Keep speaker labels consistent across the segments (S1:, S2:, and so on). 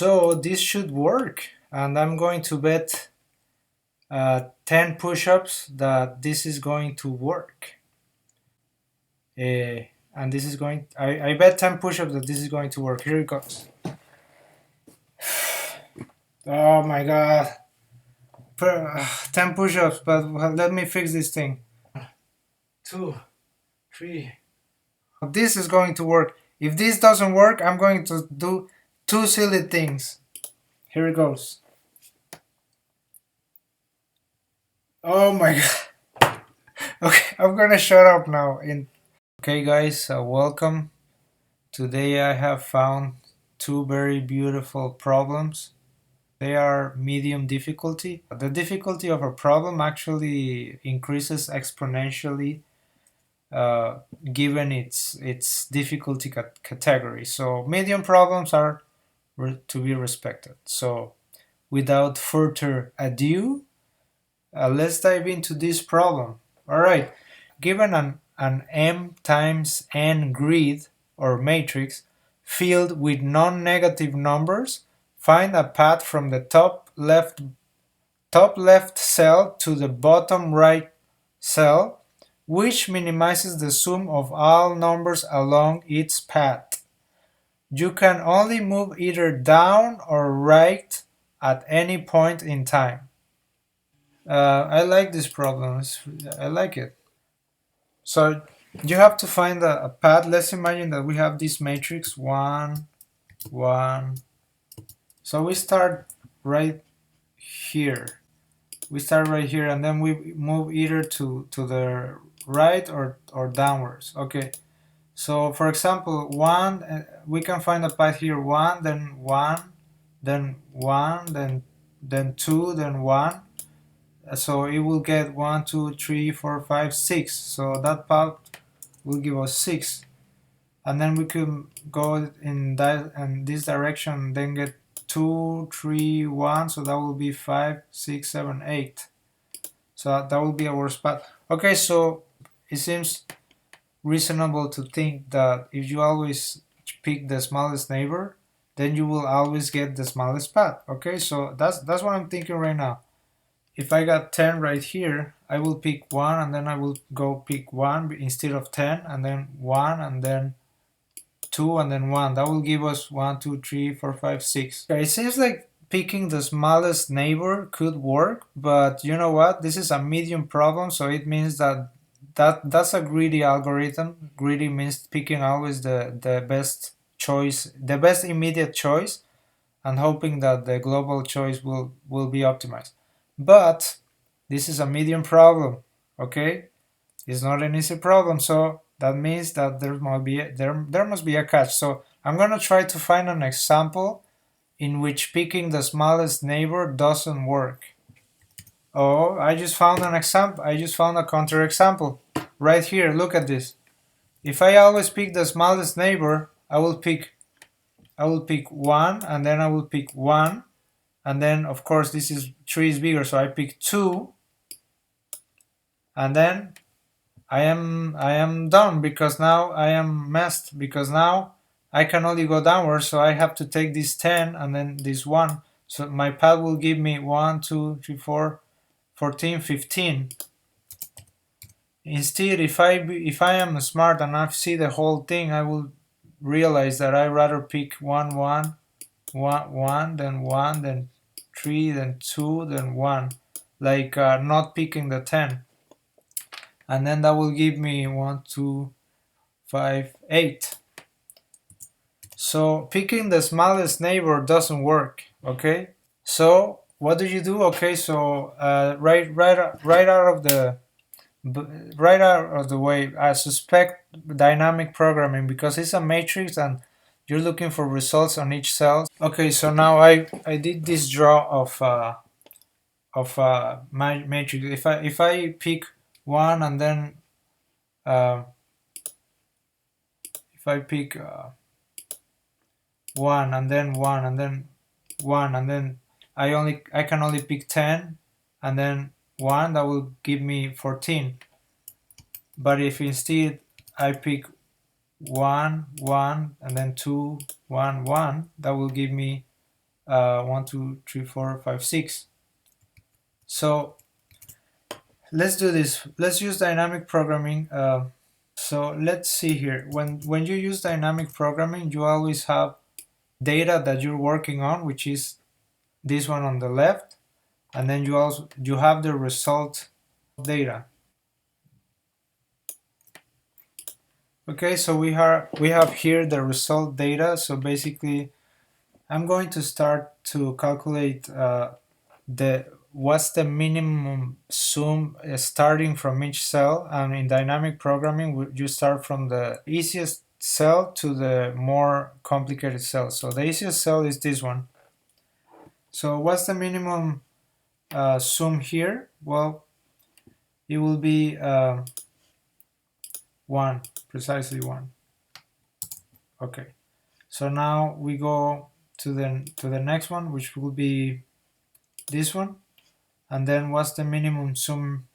S1: So this should work, and I'm going to bet 10 push-ups that this is going to work. And this is going, I bet 10 push-ups that this is going to work. Here it goes. Oh my god. 10 push-ups, but let me fix this thing. 2, 3. This is going to work. If this doesn't work, I'm going to do 2 silly things. Here it goes. Oh my god. Okay, I'm gonna shut up now. Okay guys, welcome. Today I have found 2 very beautiful problems. They are medium difficulty. The difficulty of a problem actually increases exponentially given its difficulty category. So medium problems are to be respected. So without further ado, let's dive into this problem. All right, given an m times n grid or matrix filled with non-negative numbers, find a path from the top left cell to the bottom right cell, which minimizes the sum of all numbers along its path. You can only move either down or right at any point in time. I like this problem. I like it. So you have to find a path. Let's imagine that we have this matrix 1, 1. So we start right here. We start right here, and then we move either to the right or downwards. Okay. So for example, 1, we can find a path here. 1, then 1, then 1, then 2, then 1. So it will get 1, 2, 3, 4, 5, 6. So that path will give us 6, and then we can go in this direction, then get 2, 3, 1. So that will be 5, 6, 7, 8. So that will be our path. Okay, so it seems reasonable to think that if you always pick the smallest neighbor, then you will always get the smallest path. Okay, so that's what I'm thinking right now. If I got 10 right here, I will pick 1, and then I will go pick 1 instead of 10, and then 1, and then 2, and then 1. That will give us 1, 2, 3, 4, 5, 6. Okay, it seems like picking the smallest neighbor could work, but you know what? This is a medium problem, so it means that's a greedy algorithm. Greedy means picking always the best choice, the best immediate choice, and hoping that the global choice will be optimized. But this is a medium problem, okay? It's not an easy problem, so that means that there must be a catch. So I'm gonna try to find an example in which picking the smallest neighbor doesn't work. Oh, I just found an example. I just found a counterexample right here. Look at this. If I always pick the smallest neighbor, I will pick 1, and then I will pick 1, and then of course this is 3 is bigger, so I pick 2, and then I am done, because now I am messed, because now I can only go downwards, so I have to take this 10 and then this 1. So my path will give me 1, 2, 3, 4, 14, 15. Instead, if I am smart and I see the whole thing, I will realize that I rather pick 1, 1, 1, 1, then 1, then 3, then 2, then 1, like not picking the 10. And then that will give me 1, 2, 5, 8. So picking the smallest neighbor doesn't work, okay? So what do you do? Okay, so right out of the way, I suspect dynamic programming, because it's a matrix and you're looking for results on each cell. Okay, so now I did this draw of my matrix. If I pick 1, and then if I pick 1, and then 1, and then 1, and then I can only pick 10, and then 1, that will give me 14. But if instead I pick 1, 1, and then 2, 1, 1, that will give me 1, 2, 3, 4, 5, 6. So let's do this. Let's use dynamic programming. So let's see here. When you use dynamic programming, you always have data that you're working on, which is this one on the left, and then you have the result data. Okay, so we have here the result data. So basically, I'm going to start to calculate what's the minimum sum starting from each cell. And in dynamic programming, you start from the easiest cell to the more complicated cell. So the easiest cell is this one. So what's the minimum sum here? Well, it will be 1, precisely 1. Okay, so now we go to the next one, which will be this one. And then what's the minimum sum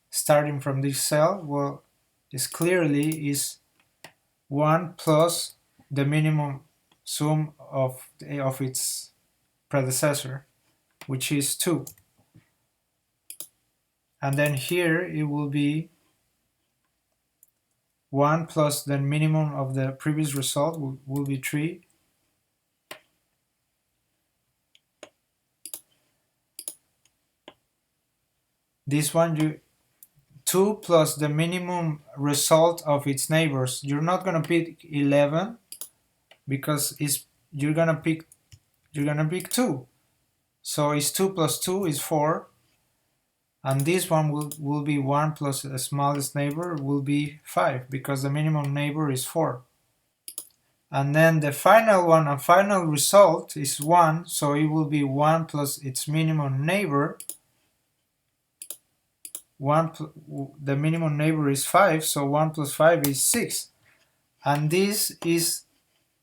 S1: starting from this cell? Well, it's clearly is 1 plus the minimum sum of its predecessor, which is 2. And then here it will be 1 plus the minimum of the previous result will be 3. This one, 2 plus the minimum result of its neighbors. You're not gonna pick 11 because you're gonna pick 2. So it's 2 plus 2 is 4. And this one will be 1 plus the smallest neighbor will be 5 because the minimum neighbor is 4. And then the final one and final result is 1, so it will be 1 plus its minimum neighbor. The minimum neighbor is 5, so 1 plus 5 is 6. And this is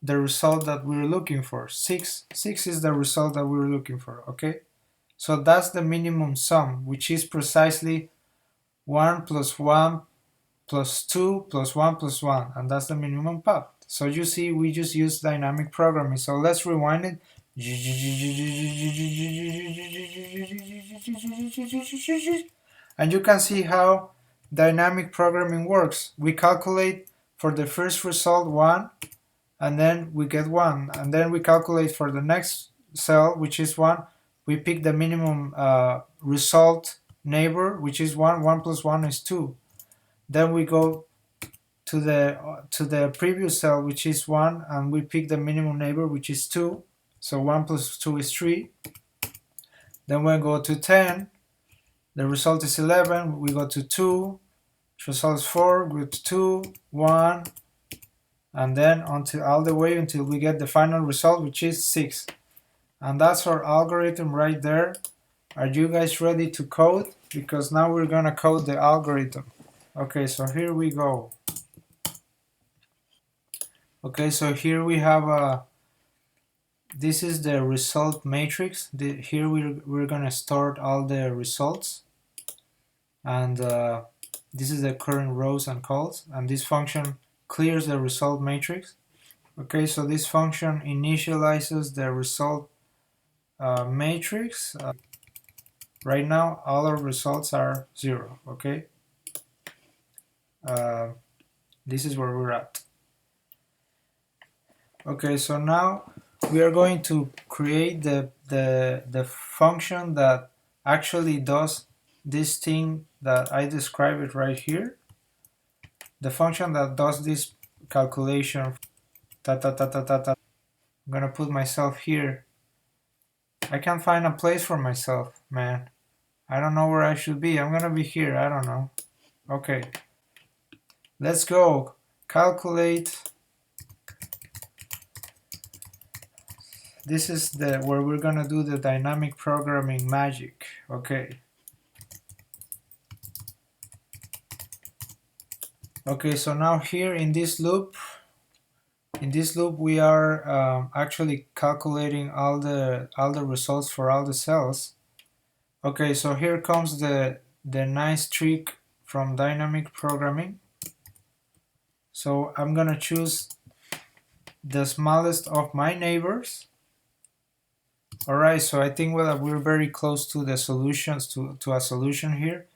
S1: the result that we're looking for. 6 is the result that we're looking for, okay? So that's the minimum sum, which is precisely 1 plus 1 plus 2 plus 1 plus 1, and that's the minimum path. So you see, we just use dynamic programming. So let's rewind it. And you can see how dynamic programming works. We calculate for the first result 1, and then we get 1. And then we calculate for the next cell, which is 1. We pick the minimum result neighbor, which is 1. 1 plus 1 is 2. Then we go to the previous cell, which is 1, and we pick the minimum neighbor, which is 2. So 1 plus 2 is 3. Then we go to 10. The result is 11. We go to 2. The result is 4. We go to 2, 1, and then all the way until we get the final result, which is 6. And that's our algorithm right there. Are you guys ready to code? Because now we're gonna code the algorithm. Okay, so here we go. Okay, so here we have this is the result matrix. Here we're gonna store all the results, and this is the current rows and calls, and this function clears the result matrix. Okay, so this function initializes the result matrix. Right now all our results are 0. Okay, this is where we're at. Okay, so now we are going to create the function that actually does this thing that I described it right here. The function that does this calculation. I'm gonna put myself here. I can't find a place for myself, man. I don't know where I should be. I'm gonna be here. I don't know. Okay. Let's go. Calculate. This is where we're gonna do the dynamic programming magic. Okay. Okay, so now here in this loop we are actually calculating all the results for all the cells. Okay, so here comes the nice trick from dynamic programming. So I'm gonna choose the smallest of my neighbors. Alright, so I think we're very close to the solutions, to a solution here.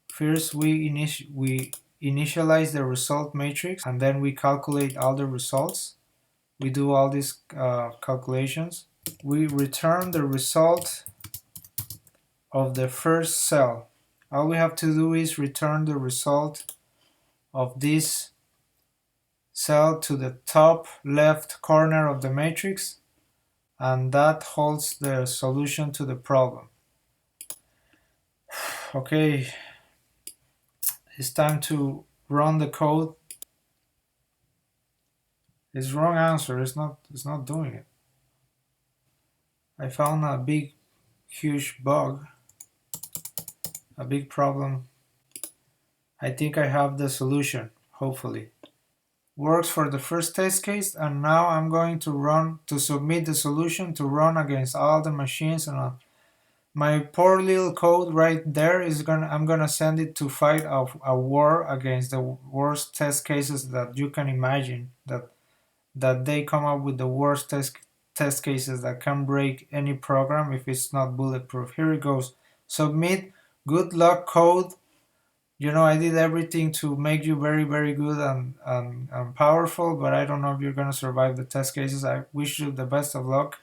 S1: First, we initialize the result matrix, and then we calculate all the results. We do all these calculations. We return the result of the first cell. All we have to do is return the result of this cell to the top left corner of the matrix, and that holds the solution to the problem. Okay, it's time to run the code. It's wrong answer. It's not doing it. I found a big huge bug, a big problem. I think I have the solution, hopefully. Works for the first test case, and now I'm going to submit the solution to run against all the machines, and my poor little code right there I'm gonna send it to fight a war against the worst test cases that you can imagine, that they come up with the worst test cases that can break any program if it's not bulletproof. Here it goes. Submit. Good luck, code. You know, I did everything to make you very, very good and powerful, but I don't know if you're gonna survive the test cases. I wish you the best of luck.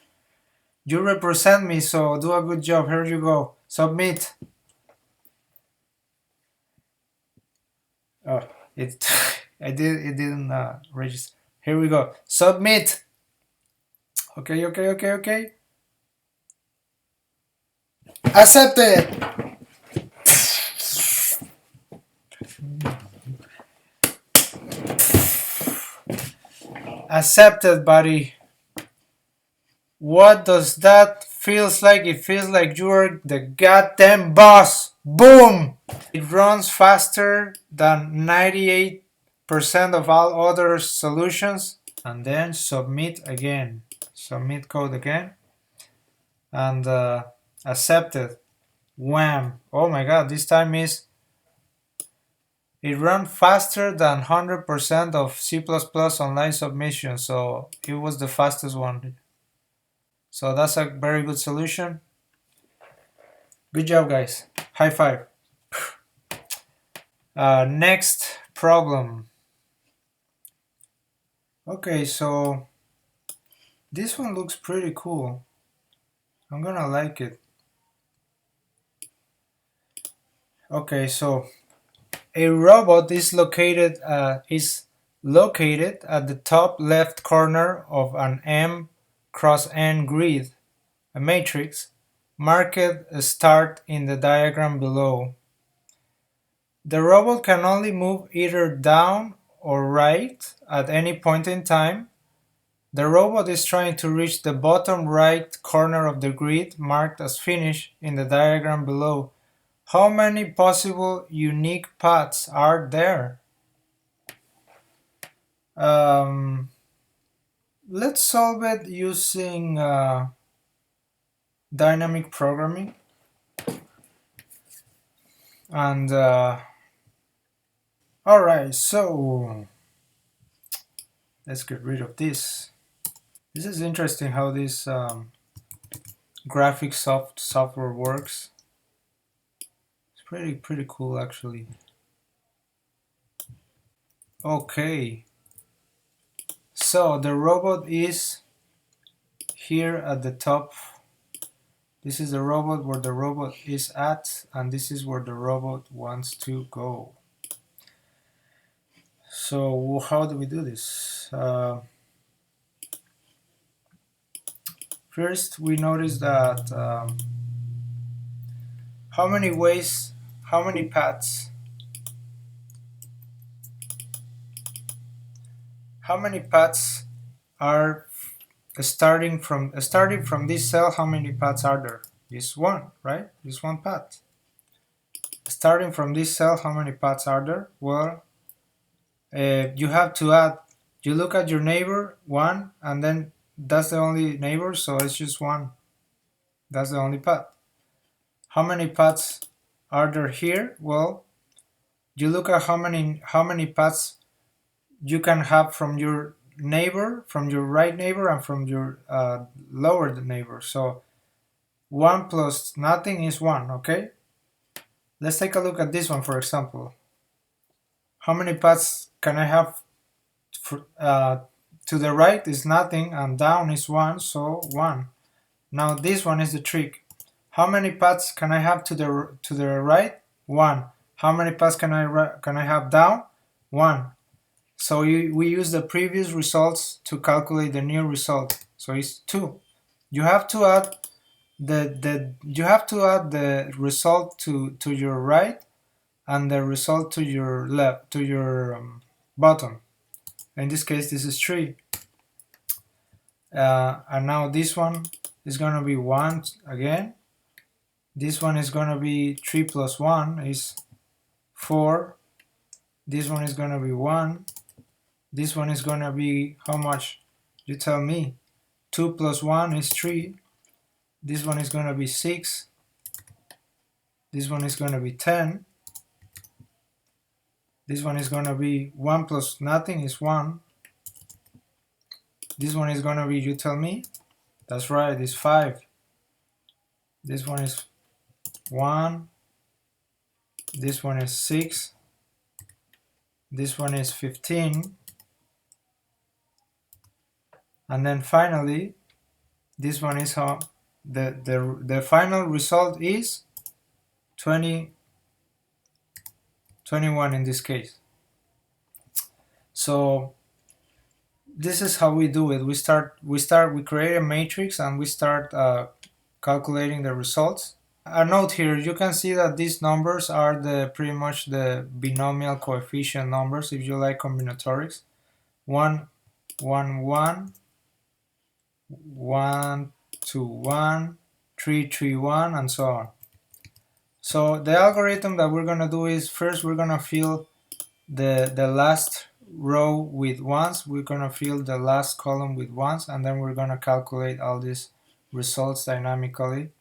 S1: You represent me, so do a good job. Here you go. Submit. Oh, it it didn't register. Here we go. Submit. Okay. Accepted. Accepted, buddy. What does that feels like? It feels like you're the goddamn boss. Boom! It runs faster than 98% of all other solutions. And then submit again. Submit code again. And accepted. Wham! Oh my god, this time it ran faster than 100% of C++ online submission, so it was the fastest one. So that's a very good solution. Good job, guys. High five. Next problem. Okay, so this one looks pretty cool. I'm gonna like it. Okay, so a robot is located at the top left corner of an M cross N grid, a matrix, marked start in the diagram below. The robot can only move either down or right at any point in time. The robot is trying to reach the bottom right corner of the grid marked as finish in the diagram below. How many possible unique paths are there? Let's solve it using dynamic programming. And alright, so let's get rid of this. This is interesting how this graphic software works. It's pretty cool, actually. Okay, so the robot is here at the top. This is the robot where the robot is at, and this is where the robot wants to go. So how do we do this? First, we notice that how many paths are starting from this cell? How many paths are there? Just one, right? Just one path. Starting from this cell, how many paths are there? Well, you have to add. You look at your neighbor, one, and then that's the only neighbor, so it's just one. That's the only path. How many paths are there here? Well, you look at how many paths you can have from your neighbor, from your right neighbor, and from your lower neighbor. So 1 plus nothing is 1, okay? Let's take a look at this one, for example. How many paths can I have? To the right is nothing and down is 1, so 1. Now this one is the trick. How many paths can I have to the right? 1. How many paths can I have down? 1. So we use the previous results to calculate the new result. So it's 2. You have to add the result to your right and the result to your left, to your bottom. In this case, this is 3. And now this one is going to be 1 again. This one is going to be 3 plus 1 is 4. This one is going to be 1. This one is going to be how much? You tell me. 2 plus 1 is 3. This one is going to be 6. This one is going to be 10. This one is going to be 1 plus nothing is 1. This one is going to be, you tell me. That's right, it's 5. This one is 1. This one is 6. This one is 15. And then finally, this one is how the final result is 21 in this case. So this is how we do it. We create a matrix and we start calculating the results. A note here, you can see that these numbers are pretty much the binomial coefficient numbers if you like combinatorics. 1, 1, 1, 1, 2, 1, 3, 3, 1, and so on. So the algorithm that we're gonna do is first we're gonna fill the last row with ones, we're gonna fill the last column with ones, and then we're gonna calculate all these results dynamically.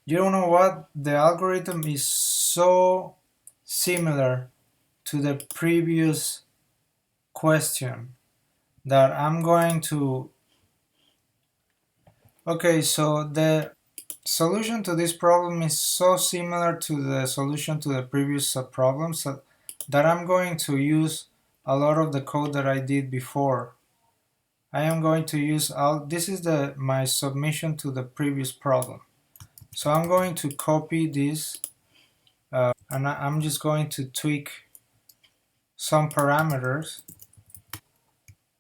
S1: You don't know what? The algorithm is so similar to the previous question that I'm going to... Okay, so the solution to this problem is so similar to the solution to the previous problem so that I'm going to use a lot of the code that I did before. I am going to use this is my submission to the previous problem. So I'm going to copy this and I'm just going to tweak some parameters.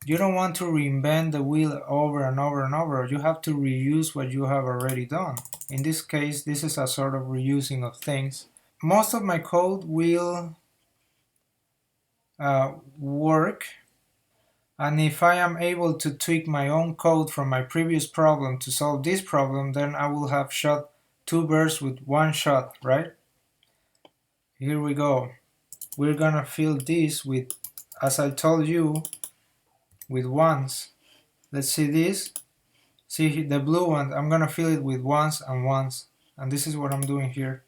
S1: You don't want to reinvent the wheel over and over and over. You have to reuse what you have already done. In this case, this is a sort of reusing of things. Most of my code will work, and if I am able to tweak my own code from my previous problem to solve this problem, then I will have shot 2 birds with 1 shot, right? Here we go. We're gonna fill this with, as I told you, with ones. Let's see this. See the blue one, I'm gonna fill it with ones and ones. And this is what I'm doing here.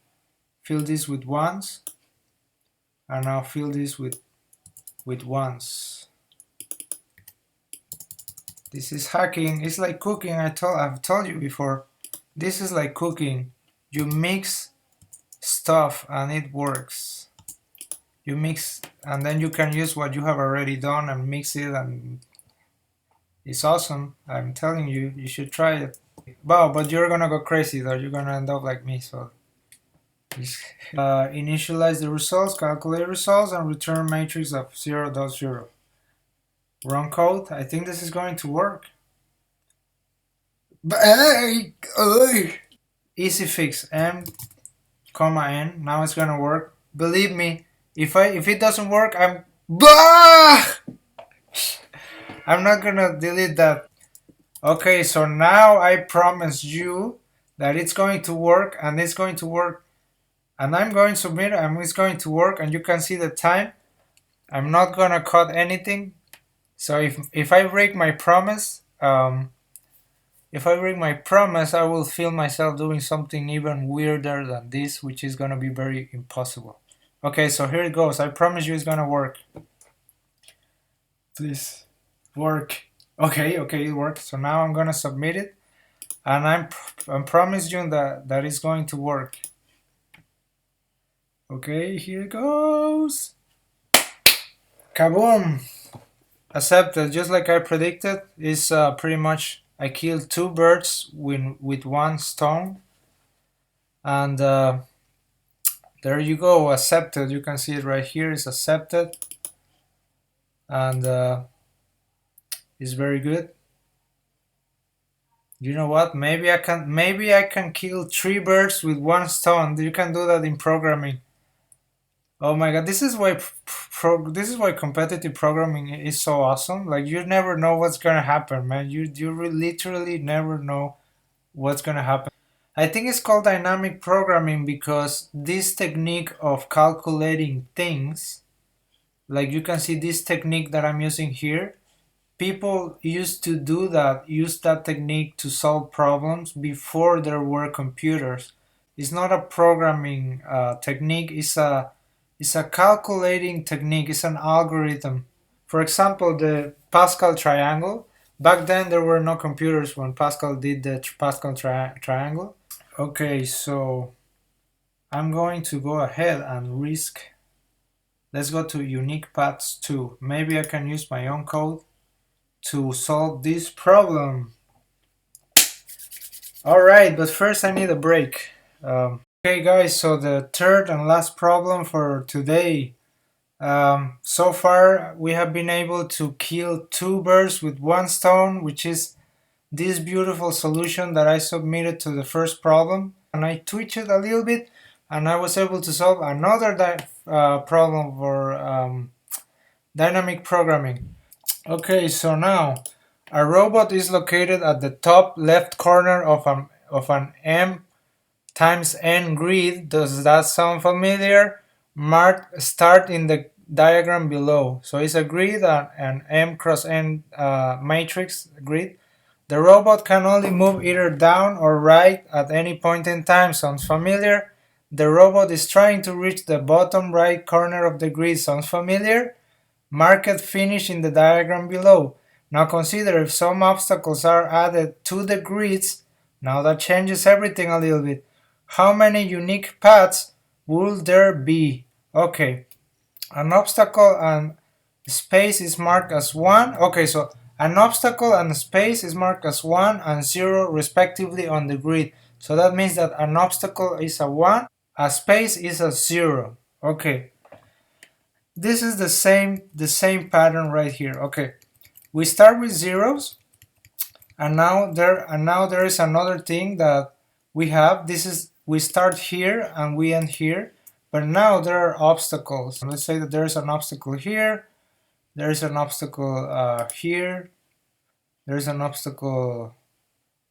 S1: Fill this with ones, and now fill this with ones. This is hacking. It's like cooking. I've told you before. This is like cooking. You mix stuff and it works. You mix and then you can use what you have already done and mix it, and it's awesome. I'm telling you, you should try it. Wow, but you're gonna go crazy though. You're gonna end up like me. So initialize the results, calculate results, and return matrix of 0.0. Run code. I think this is going to work. Easy fix. M, comma N. Now it's gonna work. Believe me. If it doesn't work, I'm not gonna delete that. Okay, so now I promise you that it's going to work, and it's going to work, and I'm going to submit it, and it's going to work, and you can see the time. I'm not gonna cut anything. So if I break my promise, I will feel myself doing something even weirder than this, which is gonna be very impossible. Okay, so here it goes. I promise you it's gonna work. Please work. Okay, it worked. So now I'm gonna submit it. and I'm promise you that it's going to work. Okay, here it goes. Kaboom! Accepted, just like I predicted. Is pretty much I killed two birds with one stone, and there you go, accepted. You can see it right here. It's accepted, and it's very good. You know what? Maybe I can kill three birds with one stone. You can do that in programming. Oh my god, this is why competitive programming is so awesome. Like you never know what's gonna happen, man. Literally never know what's gonna happen. I think it's called dynamic programming because this technique of calculating things, like you can see this technique that I'm using here, people used to use that technique to solve problems before there were computers. It's not a programming technique, it's a calculating technique, it's an algorithm. For example, the Pascal triangle, back then there were no computers when Pascal did the Pascal triangle. Okay, so I'm going to go ahead and risk. Let's go to unique paths 2. Maybe I can use my own code to solve this problem. Alright, but first I need a break. Okay guys, so the third and last problem for today. So far we have been able to kill two birds with one stone, which is this beautiful solution that I submitted to the first problem. And I tweaked it a little bit and I was able to solve another problem for dynamic programming. Okay, so now a robot is located at the top left corner of an M times N grid. Does that sound familiar? Mark start in the diagram below. So it's a grid, an M cross N matrix grid. The robot can only move either down or right at any point in time. Sounds familiar? The robot is trying to reach the bottom right corner of the grid. Sounds familiar? Marked finish in the diagram below. Now consider if some obstacles are added to the grids. Now that changes everything a little bit. How many unique paths will there be? Okay, an obstacle and space is marked as 1. Okay, so an obstacle and space is marked as 1 and 0 respectively on the grid. So that means that an obstacle is a 1, a space is a 0. Okay. This is the same pattern right here. Okay. We start with zeros and now there is another thing that we have. We start here and we end here, but now there are obstacles. Let's say that there is an obstacle here, there is an obstacle here, there is an obstacle,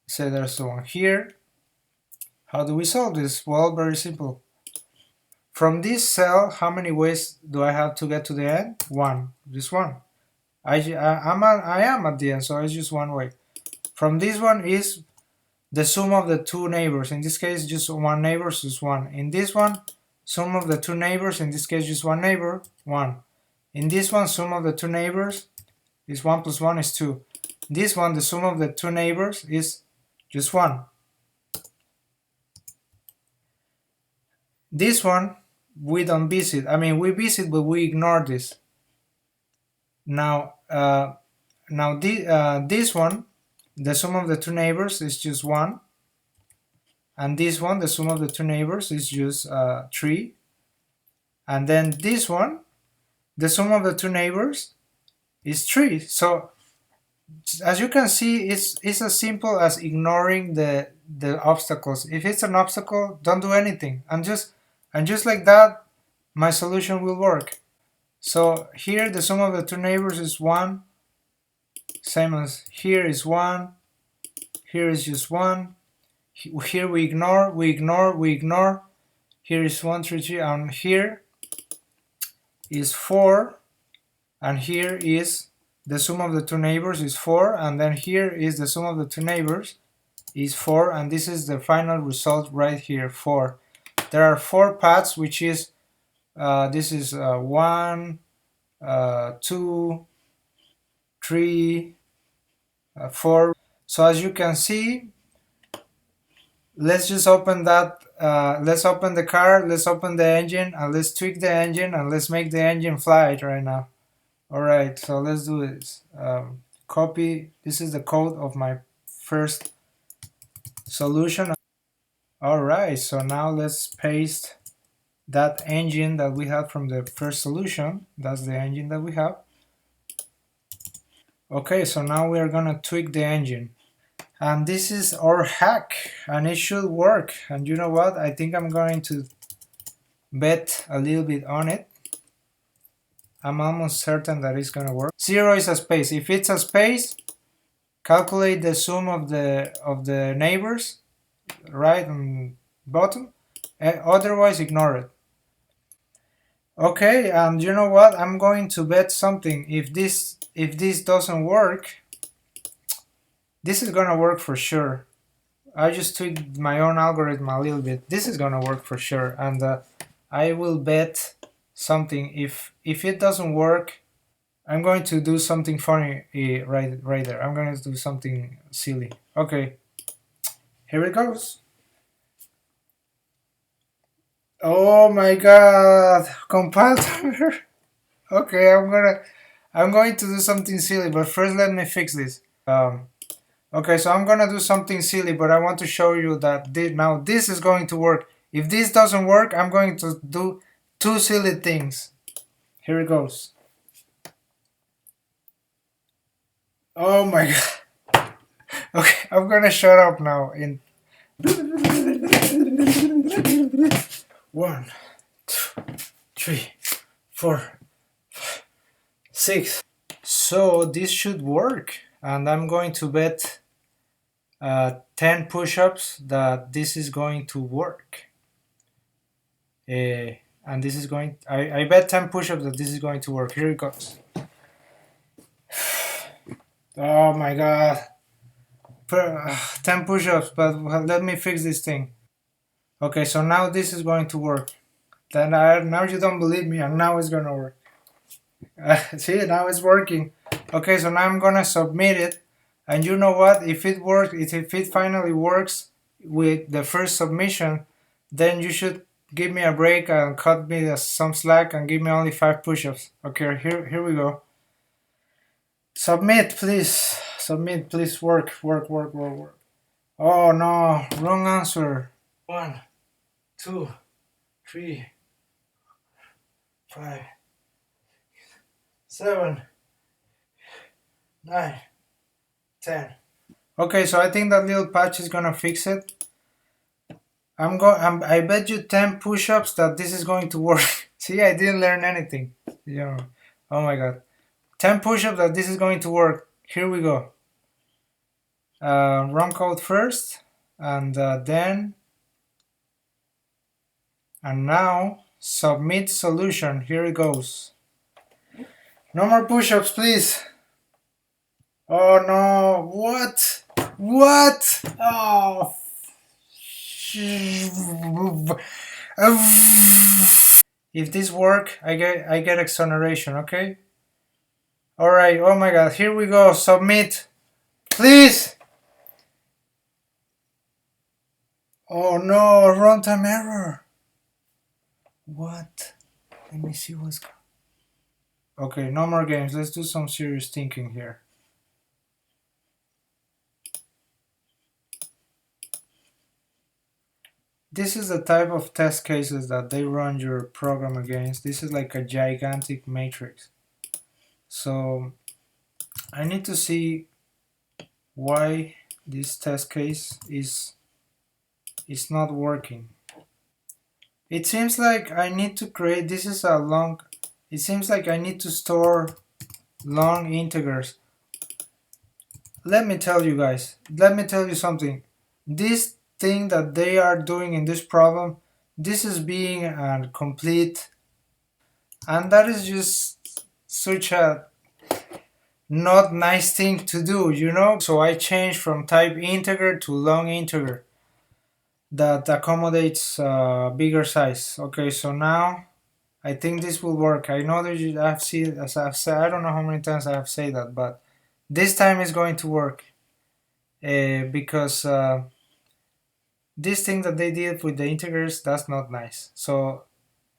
S1: say there's one here. How do we solve this? Well, very simple. From this cell, how many ways do I have to get to the end? One, just one. I am at the end, so it's just one way. From this one is the sum of the two neighbors. In this case, just one neighbor is 1. In this one, sum of the two neighbors. In this case, just one neighbor, 1. In this one, sum of the two neighbors is 1 plus 1 is 2. This one, the sum of the two neighbors is just 1. This one, we don't visit. I mean, we visit, but we ignore this. Now, this one, the sum of the two neighbors is just 1. And this one, the sum of the two neighbors is just 3. And then this one, the sum of the two neighbors is 3. So as you can see, it's as simple as ignoring the obstacles. If it's an obstacle, don't do anything. And just like that, my solution will work. So here the sum of the two neighbors is 1. Same as here is 1. Here is just 1. Here we ignore. Here is 1, 3, 3, and here is 4. And here is the sum of the two neighbors is 4. And then here is the sum of the two neighbors is 4. And this is the final result right here, 4. There are 4 paths, which is this is 1, 2, 3, 4. So as you can see, let's just open that. Let's open the car, let's open the engine, and let's tweak the engine, and let's make the engine fly right now. All right, so let's do this. Copy. This is the code of my first solution. All right, so now let's paste that engine that we had from the first solution. That's the engine that we have. Okay, so now we are gonna tweak the engine. And this is our hack, and it should work. And you know what? I think I'm going to bet a little bit on it. I'm almost certain that it's gonna work. 0 is a space. If it's a space, calculate the sum of the neighbors, right and bottom. Otherwise, ignore it. Okay, and you know what? I'm going to bet something. If this doesn't work, this is gonna work for sure. I just tweaked my own algorithm a little bit. This is gonna work for sure, and I will bet something. If it doesn't work, I'm going to do something funny right there. I'm going to do something silly. Okay, here it goes. Oh my god, compile timer. Okay, I'm going to do something silly, but first let me fix this. Okay, so I'm gonna do something silly, but I want to show you that now this is going to work. If this doesn't work, I'm going to do two silly things. Here it goes. Oh my god. Okay, I'm gonna shut up now. In 1, 2, 3, 4, 6. So this should work, and I'm going to bet 10 push-ups that this is going to work. And this is going. I bet 10 push-ups that this is going to work. Here it goes. Oh my god. 10 push-ups, but let me fix this thing. Okay, so now this is going to work. Then now you don't believe me, and now it's gonna work. See, now it's working. Okay, so now I'm gonna submit it, and you know what? If it works, if it finally works with the first submission, then you should give me a break and cut me some slack and give me only 5 push-ups. Okay, here we go. Submit, please. Submit, please. Work. Oh no, wrong answer. 1, 2, 3, 5, 7, 9, 10. Okay, so I think that little patch is gonna fix it. I bet you 10 push-ups that this is going to work. See, I didn't learn anything. Oh my god. 10 push-ups that this is going to work. Here we go. Run code first, and then, and now submit solution. Here it goes. No more push-ups, please. Oh no, what? Oh. If this work, I get exoneration, okay? All right. Oh my god, here we go. Submit, please. Oh no, runtime error. What? Let me see what's going on. Okay, no more games. Let's do some serious thinking here. This is the type of test cases that they run your program against. This is like a gigantic matrix. So I need to see why this test case is not working. It seems like I need to create, this is a long, it seems like I need to store long integers. Let me tell you guys, let me tell you something. This thing that they are doing in this problem, this is being a complete, and that is just such a not nice thing to do, you know? So I changed from type integer to long integer that accommodates bigger size. Okay, so now I think this will work. I know that I've seen, as I've said, I don't know how many times I have said that, but this time it's going to work because this thing that they did with the integers, that's not nice. So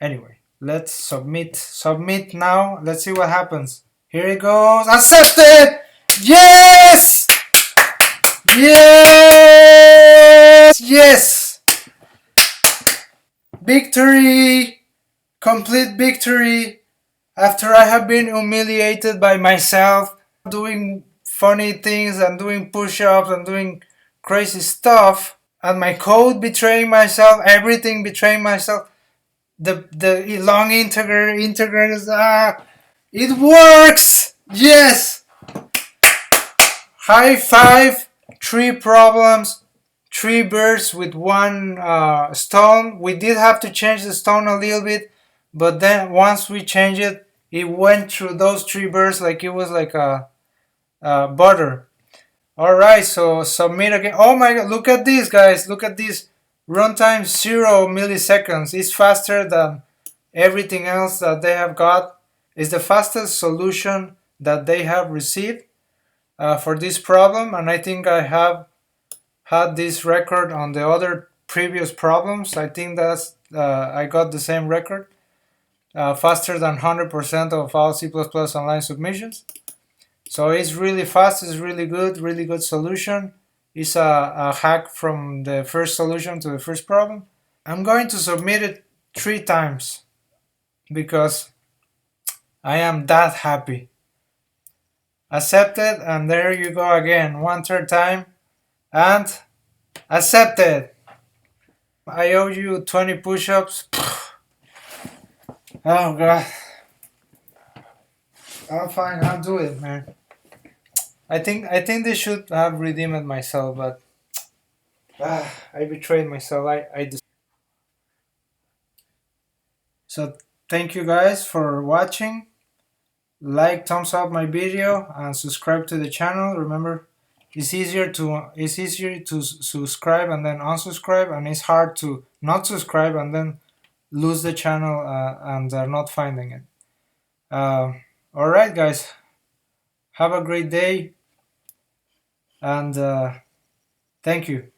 S1: anyway, let's submit now. Let's see what happens. Here it goes. Accepted. Yes, yes, victory, complete victory. After I have been humiliated by myself, doing funny things and doing push-ups and doing crazy stuff, and my code betraying myself, everything betraying myself, the long integers, it works! Yes! High five! 3 problems, 3 birds with one stone. We did have to change the stone a little bit, but then once we changed it, it went through those 3 birds like it was like a butter. Alright, so submit again. Oh my god, look at this, guys. Look at this. Runtime 0 milliseconds. It's faster than everything else that they have got. It's the fastest solution that they have received for this problem, and I think I have had this record on the other previous problems. I think that's I got the same record, faster than 100% of all C++ online submissions. So it's really fast, it's really good solution. It's a hack from the first solution to the first problem. I'm going to submit it 3 times because I am that happy. Accepted, and there you go again, 1/3 time, and accepted. I owe you 20 push-ups. Oh god. I'm fine, I'll do it, man. I think they should have redeemed myself, but I betrayed myself. So thank you guys for watching. Like, thumbs up my video, and subscribe to the channel. Remember, it's easier to subscribe and then unsubscribe, and it's hard to not subscribe and then lose the channel and not finding it. All right, guys. Have a great day, and thank you.